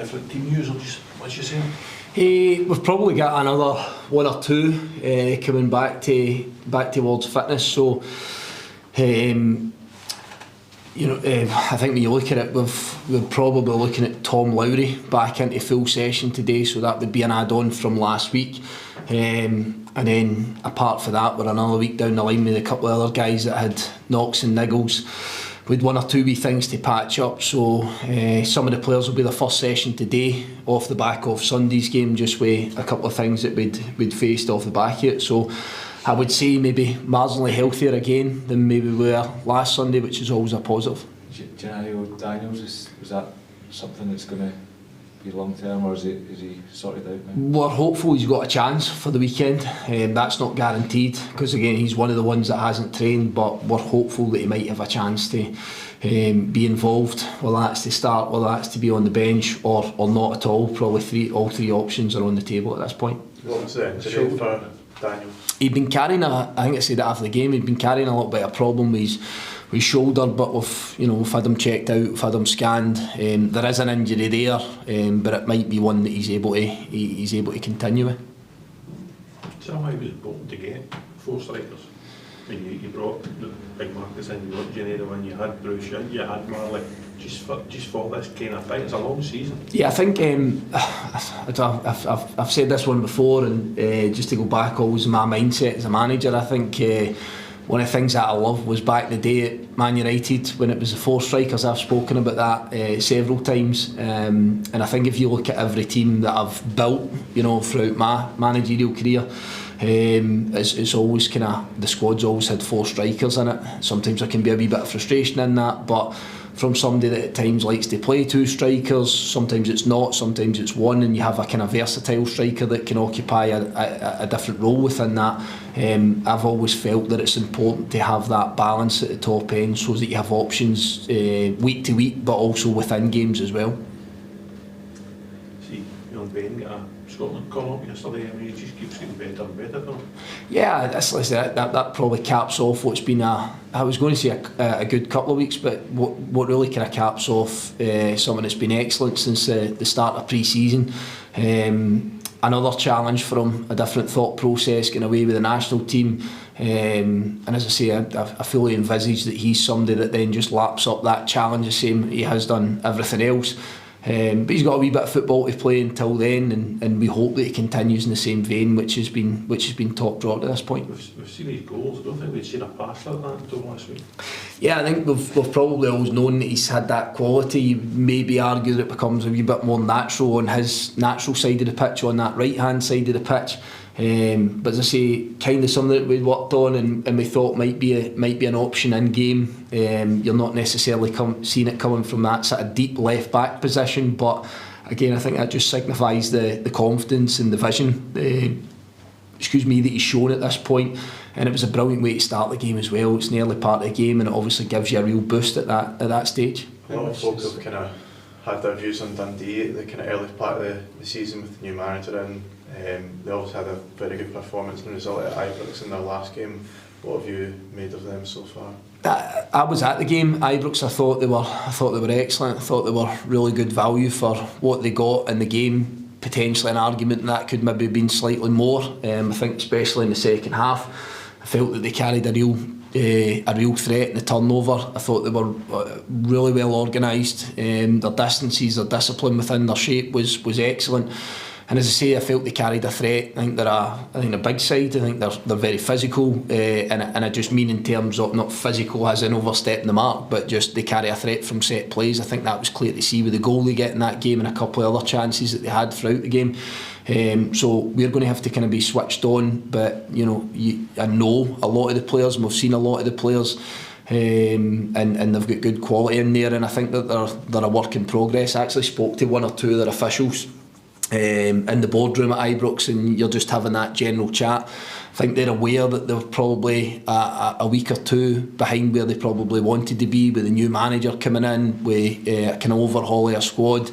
different team usually, just what you saying? We've probably got another one or two coming back towards fitness. So, I think when you look at it, we're probably looking at Tom Lowry back into full session today. So that would be an add-on from last week. And then apart from that, we're another week down the line with a couple of other guys that had knocks and niggles, with one or two wee things to patch up. So some of the players will be the first session today off the back of Sunday's game, just with a couple of things that we'd faced off the back of it. So I would say maybe marginally healthier again than maybe we were last Sunday, which is always a positive. Gennaro Daniels, is that something that's going to be long term, or is he sorted out now? We're hopeful he's got a chance for the weekend. That's not guaranteed, because again he's one of the ones that hasn't trained, but we're hopeful that he might have a chance to be involved, whether that's to start, whether that's to be on the bench or not at all. Probably all three options are on the table at this point. What was the injury for Daniel? He'd been carrying I think I said it after the game, he'd been carrying a little bit of problem with his shoulder, but we've had him checked out, we've had him scanned. There is an injury there, but it might be one that he's able to continue with. So why was Bolton to get 4 strikers? I mean, you brought the big Marcus in, you brought Gennaro in, you had Bruce, you had Marley, just for this kind of thing. It's a long season. Yeah, I think I've said this one before, and just to go back, always my mindset as a manager, I think one of the things that I love was back in the day at Man United when it was the 4 strikers. I've spoken about that several times, and I think if you look at every team that I've built, throughout my managerial career, it's always kind of, the squad's always had 4 strikers in it. Sometimes there can be a wee bit of frustration in that, but from somebody that at times likes to play 2 strikers, sometimes it's not, sometimes it's 1, and you have a kind of versatile striker that can occupy a different role within that. I've always felt that it's important to have that balance at the top end, so that you have options week to week, but also within games as well. See, Ben got a Scotland call up yesterday. I mean, he just keeps getting better and better, don't he? Yeah, that probably caps off what's been I was going to say a good couple of weeks, but what really kind of caps off something that's been excellent since the start of pre-season. Another challenge for him, a different thought process, getting away with the national team, and as I say, I fully envisage that he's somebody that then just laps up that challenge the same he has done everything else. But he's got a wee bit of football to play until then, and we hope that he continues in the same vein, which has been top draw to this point. We've seen his goals. I don't think we'd seen a pass like that until last week. Yeah, I think we've probably always known that he's had that quality. You maybe argue that it becomes a wee bit more natural on his natural side of the pitch, on that right hand side of the pitch. But as I say, kind of something that we worked on and we thought might be an option in game. You're not necessarily seeing it coming from that sort of deep left back position, but again, I think that just signifies the confidence and the vision that he's shown at this point. And it was a brilliant way to start the game as well. It's the early part of the game, and it obviously gives you a real boost at that stage. A lot of folks have kind of had their views on Dundee at the kind of early part of the season with the new manager in. They obviously had a very good performance and result at Ibrox in their last game. What have you made of them so far? I was at the game. Ibrox, I thought they were excellent. I thought they were really good value for what they got in the game. Potentially an argument that could maybe have been slightly more. I think especially in the second half, I felt that they carried a real threat in the turnover. I thought they were really well organised. Their distances, their discipline within their shape was excellent. And as I say, I felt they carried a threat. I think they're a big side. I think they're very physical, and I just mean in terms of not physical as in overstepping the mark, but just they carry a threat from set plays. I think that was clear to see with the goal they get in that game and a couple of other chances that they had throughout the game. So we're going to have to kind of be switched on, but I know a lot of the players, and we've seen a lot of the players. And they've got good quality in there, and I think that they're a work in progress. I actually spoke to one or two of their officials in the boardroom at Ibrox, and you're just having that general chat. I think they're aware that they're probably a week or two behind where they probably wanted to be with the new manager coming in, with a kind of overhaul of a squad.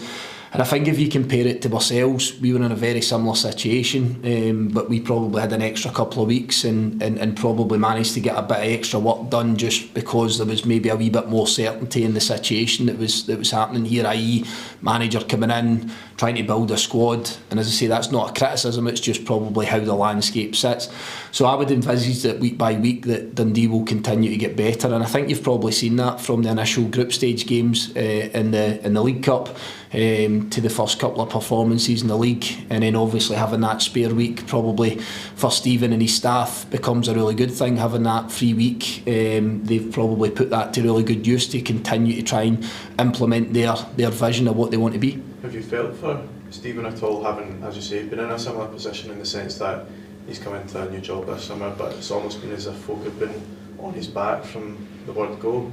And I think if you compare it to ourselves, we were in a very similar situation, but we probably had an extra couple of weeks and probably managed to get a bit of extra work done just because there was maybe a wee bit more certainty in the situation that was happening here, i.e. manager coming in, trying to build a squad. And as I say, that's not a criticism, it's just probably how the landscape sits. So I would envisage that week by week that Dundee will continue to get better, and I think you've probably seen that from the initial group stage games in the League Cup to the first couple of performances in the league, and then obviously having that spare week probably for Stephen and his staff becomes a really good thing. Having that free week, they've probably put that to really good use to continue to try and implement their vision of what they want to be. Have you felt for Stephen at all, having, as you say, been in a similar position in the sense that he's come into a new job this summer, but it's almost been as if folk have been on his back from the word go?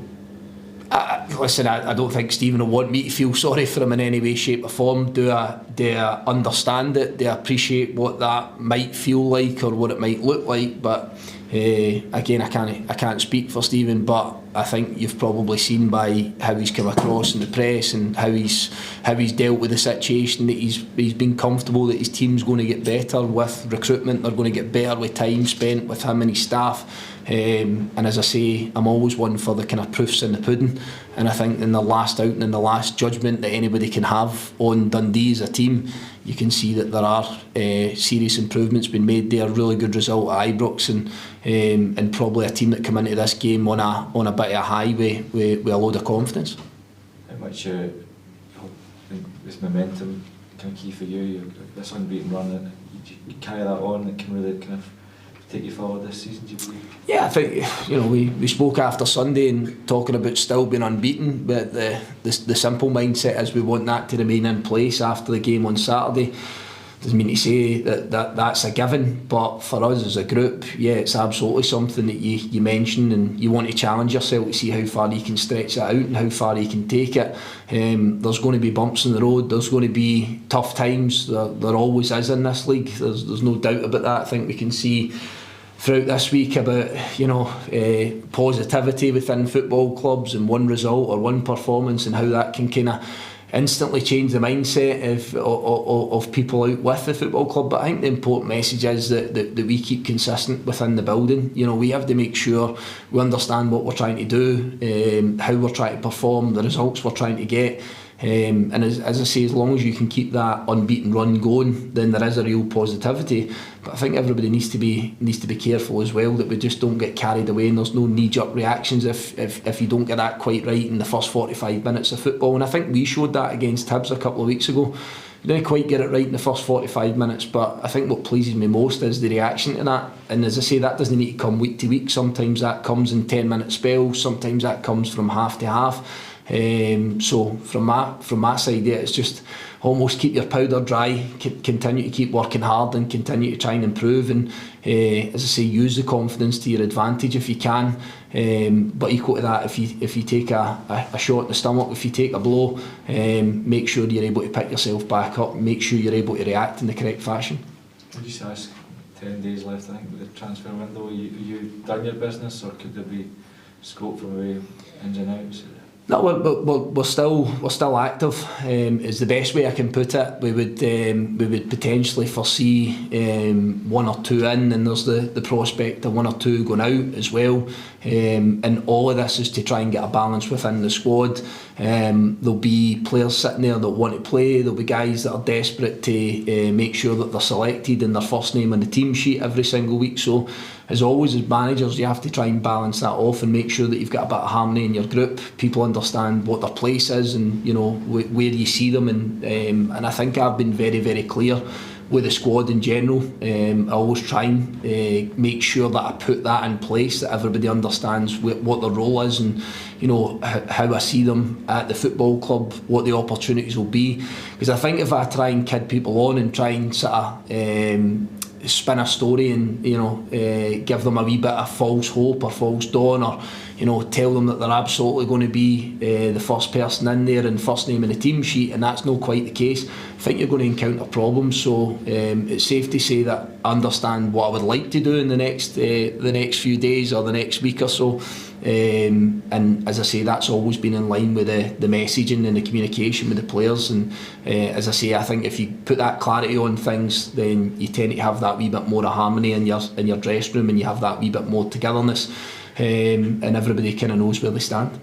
Listen, I don't think Stephen will want me to feel sorry for him in any way, shape or form. Do I understand it? Do I appreciate what that might feel like or what it might look like? But again, I can't speak for Stephen, but I think you've probably seen by how he's come across in the press and how he's dealt with the situation that he's been comfortable that his team's going to get better with recruitment. They're going to get better with time spent with him and his staff. And as I say, I'm always one for the kind of proofs in the pudding, and I think in the last outing and the last judgment that anybody can have on Dundee as a team, you can see that there are serious improvements being made there. Really good result at Ibrox, and probably a team that come into this game on a bit of a high with a load of confidence. How much think this momentum kind of key for you? This unbeaten run, you carry that on, it can really kind of take you forward this season, do you believe? Yeah, I think we spoke after Sunday and talking about still being unbeaten, but the simple mindset is we want that to remain in place after the game on Saturday. Doesn't mean to say that's a given, but for us as a group, yeah, it's absolutely something that you mentioned, and you want to challenge yourself to see how far you can stretch that out and how far you can take it. There's going to be bumps in the road, there's going to be tough times, there always is in this league, there's no doubt about that. I think we can see throughout this week about positivity within football clubs and one result or one performance and how that can kind of instantly change the mindset of people out with the football club. But I think the important message is that we keep consistent within the building. We have to make sure we understand what we're trying to do, how we're trying to perform, the results we're trying to get. And as I say, as long as you can keep that unbeaten run going, then there is a real positivity. But I think everybody needs to be careful as well that we just don't get carried away, and there's no knee-jerk reactions if you don't get that quite right in the first 45 minutes of football. And I think we showed that against Hibs a couple of weeks ago. We didn't quite get it right in the first 45 minutes, but I think what pleases me most is the reaction to that. And as I say, that doesn't need to come week to week. Sometimes that comes in 10-minute spells, sometimes that comes from half to half. So from my side, yeah, it's just almost keep your powder dry, continue to keep working hard and continue to try and improve, and as I say, use the confidence to your advantage if you can, but equal to that, if you take a shot in the stomach, if you take a blow, make sure you're able to pick yourself back up, make sure you're able to react in the correct fashion. Would you just ask, 10 days left I think with the transfer window, are you done your business, or could there be scope for the ins and outs? No, we're still active. Is the best way I can put it. We would potentially foresee one or two in, and there's the prospect of one or two going out as well. And all of this is to try and get a balance within the squad. There'll be players sitting there that want to play. There'll be guys that are desperate to make sure that they're selected in their first name on the team sheet every single week. So, as always, as managers, you have to try and balance that off and make sure that you've got a bit of harmony in your group. People understand what their place is, and where you see them. And I think I've been very, very clear with the squad in general. I always try and make sure that I put that in place, that everybody understands what their role is, and how I see them at the football club, what the opportunities will be. Because I think if I try and kid people on and try and sort of spin a story and give them a wee bit of false hope or false dawn, or tell them that they're absolutely going to be the first person in there and first name in the team sheet, and that's not quite the case, I think you're going to encounter problems. So it's safe to say that I understand what I would like to do in the next few days or the next week or so, and as I say, that's always been in line with the messaging and the communication with the players. And as I say, I think if you put that clarity on things, then you tend to have that wee bit more of harmony in your dressing room, and you have that wee bit more togetherness, and everybody kind of knows where they stand.